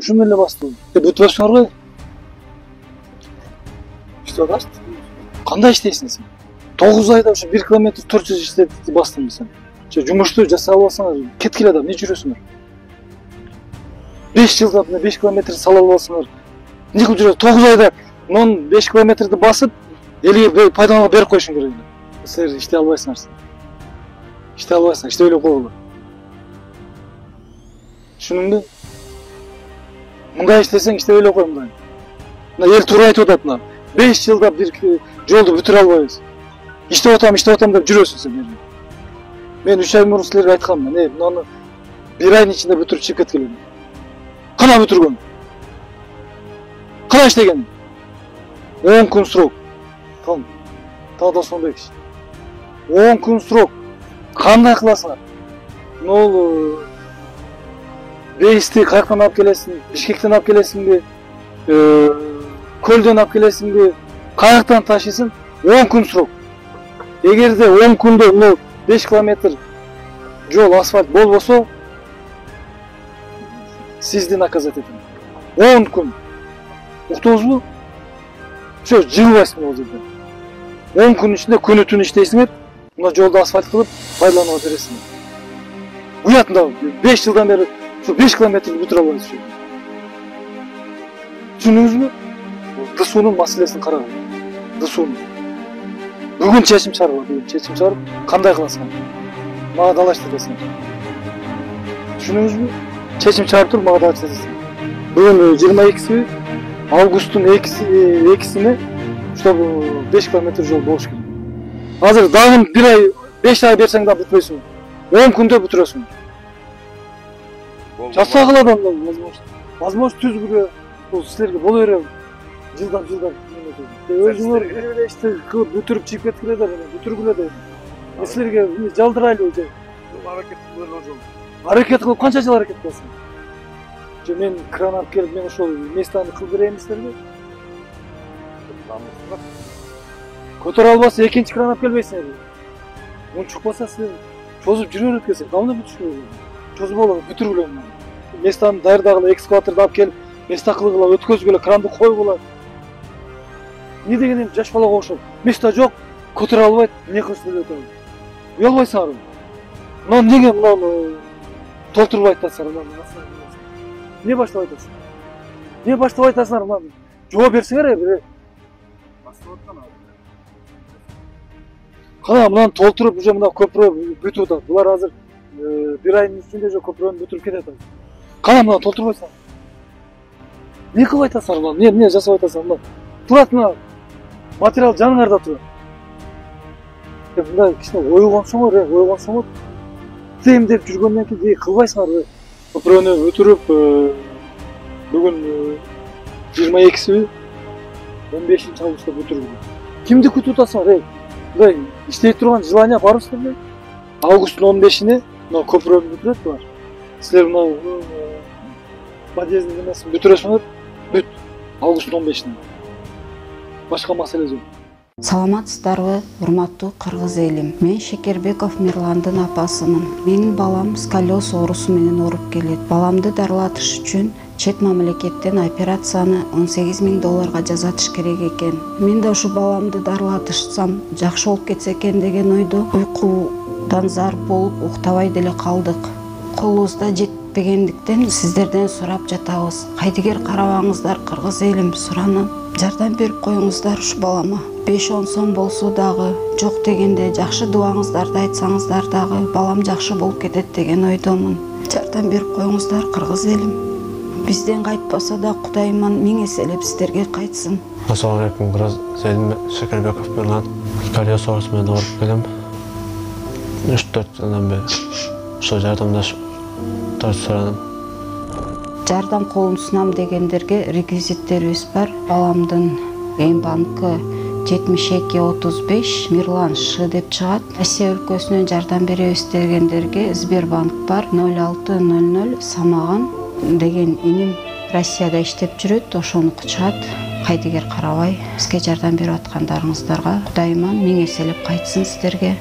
ушуну эле бастым. Бүтүп атпсыңарбы? Иштеп атасың. Кандай иштейсиң сен? 9 айда ушу 1 километр 400 иштеп бастым сен. Жумушту жасай албасаңар, кеткиле да эмне жүрөсүңөр? 5 жылда 5 километр сала албасыңар. Эмне кылып жүрөсүңөр? 9 айда 5 километрди басып, элге пайдаланууга берип коюшуң керек. Силер иштей албайсыңар. Иштей албайсың, иштей ойлоп койгула. Түшүндүңбү? Мындай иштесең иштей ойлоп кой мындай. Мына эл туура айтып атат мына. 5 жылда бир жолду бүтүрө албайбыз. Иштеп атам деп жүрөсүң сен. Мен 3 ай мурун силерге айткам, мынаны 1 айдын ичинде бүтүрүп чыгып кеткиле. Кана бүтүргөн? Кана иштеген? 10 күн срок. Там да сондай киши. 10 күн срок. Кандай кыласыңар? Нол рейсти каяктан алып келесиң? Бишкектен алып келесиңби? Көлдөн алып келесиңби? Каяктан ташыйсың? 10 күн срок. Эгерде 10 күндө 5 километр жол асфальт болбосо, сизди наказать этем. 10 күн. Уктуңузбу? Ошо жыгылбайсың ол жерде. 10 күн ичинде күнү түн иштейсиңер, мына жолду асфальт кылып пайдаланууга бересиңер. Уятында 5 жылдан бери ушу 5 километрди бүтүрө албайсыз ошо. Түшүндүңүзбү? ДСУнун маселесин карагыла. ДСУнун. Бүгүн чечим чыгарып, кандай кыласыңар? Мага далашты десеңер. Түшүндүңүзбү? Чечим чыгарып туруп мага далашты десеңер. Бүгүн 22 августтун 2-сине ушул 5 километр жол болуш керек. Азыр дагы 1 ай, 5 ай берсең да бүтпөйсүң. 10 күндө бүтүрөсүң. Жасагыла да возможно түзгүлө, бул силерге боло берет. Жылдан өзүңөр эле ишти кылып бүтүрүп чыгып кеткиле да, бүтүргүлө да. Силерге жалдырайлы же. Аракет кылып жол. Аракет кылып канча жыл аракет кыласың? Же мен кран алып келип, мен ошол местаны кылып берейин силерге? Көтөрө албаса экинчи кран алып келбейсиңер. Мун чукпаса силер чозуп жүрө берет экенсиң. Кандай бүтүшүңөр? Чозуп алып бүтүргүлө. Местаны даярдагыла, экскаваторду алып келип, места кылгыла, өткөзгүлө, кранды койгула. Не деген жаш балага окшоп. Места жок, көтөрө албайт, эмне кылыш деп атам. Уялбайсыңарбы? Мына неге мынаны толтуруп айтасыңар, мына. Не баштап айтасың? Не баштап айтасыңар, мына? Жооп берсеңер, баштап аткан. Кана мынаны толтуруп, уже мына көпүрө бүтүп атат. Булар азыр 1 айдын ичинде же көпүрөнү бүтүрүп кетет. Кана мына толтурбайсың? Не кылып айтасыңар мына? Эмне жасап айтасыңар мына? Турат мына материал жаныңарда турат. Мындай кичине ойгонсоңор, тем деп жүргөндөн кийин кылбайсыңар. Көпүрөнү бүтүрүп, бүгүн 22-си 15-августта бүтүрдүк. Кимди күтүп атасыңар? Мындай иштей турган желание барбы силерде? Августтун 15-ине мына көпүрөнү бүтүрөт булар. Силер мына подъездин эмесин бүтүрөсүңөр, бүт. Августтун 15-ине. Башка маселе жок. Саламатсыздарбы, урматтуу кыргыз элим. Мен Шекербеков Мирландын апасымын. Менин балам сколиоз оорусу менен ооруп келет. Баламды дарылатыш үчүн чет мамлекеттен операцияны $18.000 жасатыш керек экен. Мен да ушу баламды дарылатышсам жакшы болуп кетсе экен деген ойдо уйкудан зарп болуп уктабай деле калдык. Колубузда жетпегендиктен сиздерден сурап жатабыз. Кайдыгер карабаңыздар кыргыз элим, суранам. Жардам берип коюңуздар ушу балама. 5-10 сом болсо дагы, жок дегенде жакшы дубаңыздарды айтсаңыздар дагы балам жакшы болуп кетет деген ойдомун. Жардам берип коюңуздар кыргыз элим. Бизден кайтпаса да Кудайыман 1000 эселеп сиздерге кайтсын. Ассаламу алейкум, кыргыз элим. Шекербеков Мирлан. Сколиоз оорусу менен ооруп келем. 3-4 жылдан бери ошо жардамдашып суранам. Жардам колун сунам дегендерге реквизиттерибиз бар. Баламдын Геймбанкы 7235 Мирлан Ш деп чыгат. Россия өлкөсүнөн жардам беребиз дегендерге Сбербанк бар 0600 Самаган деген иним Россияда иштеп жүрөт, ошону чыгат. Кайдыгер карабай бизге жардам берип аткандарыңыздарга Кудайыман 1000 эселеп кайтсын сиздерге.